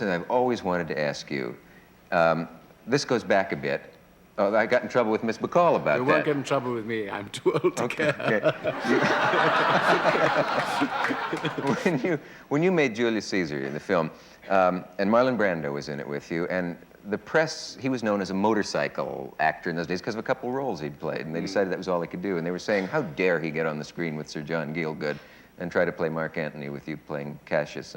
And I've always wanted to ask you, this goes back a bit. Oh, I got in trouble with Miss McCall about that. You won't get in trouble with me. I'm too old to care. Okay. When you made Julius Caesar in the film, and Marlon Brando was in it with you, and the press, he was known as a motorcycle actor in those days because of a couple roles he'd played, and they decided that was all he could do. And they were saying, how dare he get on the screen with Sir John Gielgud and try to play Mark Antony with you playing Cassius.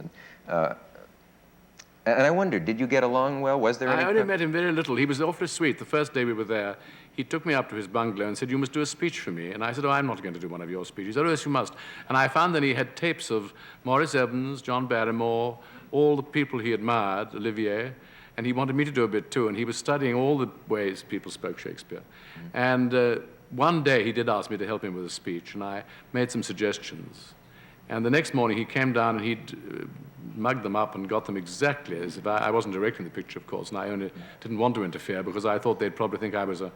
And I wondered, did you get along well? Was there any... I only met him very little. He was awfully sweet. The first day we were there, he took me up to his bungalow and said, you must do a speech for me. And I said, oh, I'm not going to do one of your speeches. Oh, yes, you must. And I found that he had tapes of Maurice Evans, John Barrymore, all the people he admired, Olivier, and he wanted me to do a bit too. And he was studying all the ways people spoke Shakespeare. And one day he did ask me to help him with a speech, and I made some suggestions. And the next morning he came down and he'd mugged them up and got them exactly as if I wasn't directing the picture, of course, and I only didn't want to interfere because I thought they'd probably think I was a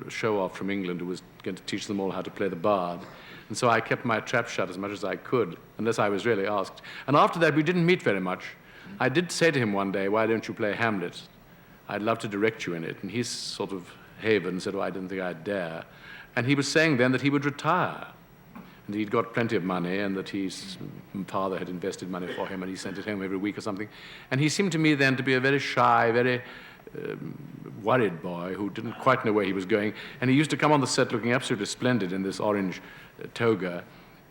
show-off from England who was going to teach them all how to play the bard. And so I kept my trap shut as much as I could, unless I was really asked. And after that, we didn't meet very much. I did say to him one day, why don't you play Hamlet? I'd love to direct you in it. And he sort of havered and said, oh, I didn't think I'd dare. And he was saying then that he would retire. And he'd got plenty of money, and that his father had invested money for him, and he sent it home every week or something. And he seemed to me then to be a very shy, very worried boy who didn't quite know where he was going. And he used to come on the set looking absolutely splendid in this orange toga,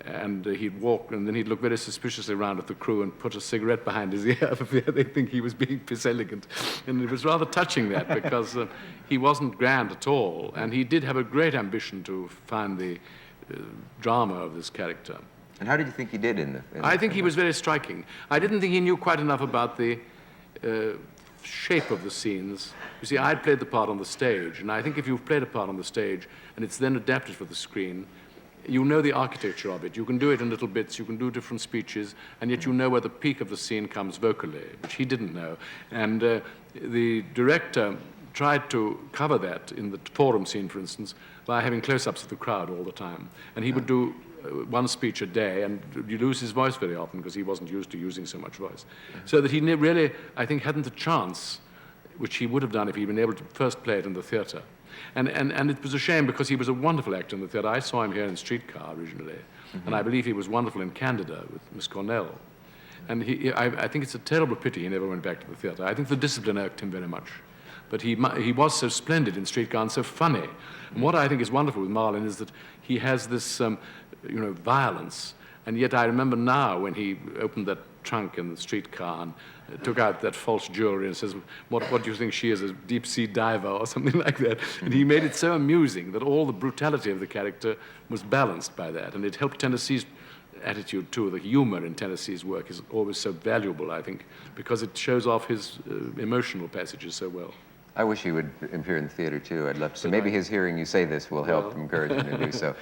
and he'd walk, and then he'd look very suspiciously around at the crew and put a cigarette behind his ear for fear they'd think he was being piss-elegant. And it was rather touching, that, because he wasn't grand at all, and he did have a great ambition to find the drama of this character. And how did you think he did in the I think he was very striking. I didn't think he knew quite enough about the shape of the scenes. You see, I'd played the part on the stage, and I think if you've played a part on the stage and it's then adapted for the screen, you know the architecture of it. You can do it in little bits, you can do different speeches, and yet you know where the peak of the scene comes vocally, which he didn't know. And the director tried to cover that in the forum scene, for instance, by having close-ups of the crowd all the time. And he would do one speech a day, and you lose his voice very often because he wasn't used to using so much voice. So that he really, I think, hadn't the chance, which he would have done if he'd been able to first play it in the theater. And it was a shame because he was a wonderful actor in the theater. I saw him here in Streetcar originally, and I believe he was wonderful in Candida with Miss Cornell. And I think it's a terrible pity he never went back to the theater. I think the discipline irked him very much. But he was so splendid in Streetcar and so funny. And what I think is wonderful with Marlon is that he has this, violence. And yet I remember now when he opened that trunk in the Streetcar and took out that false jewelry and says, what do you think she is, a deep-sea diver or something like that? And he made it so amusing that all the brutality of the character was balanced by that. And it helped Tennessee's attitude too. The humor in Tennessee's work is always so valuable, I think, because it shows off his emotional passages so well. I wish he would appear in the theater too. I'd love to. So maybe his hearing you say this will help encourage him to do so.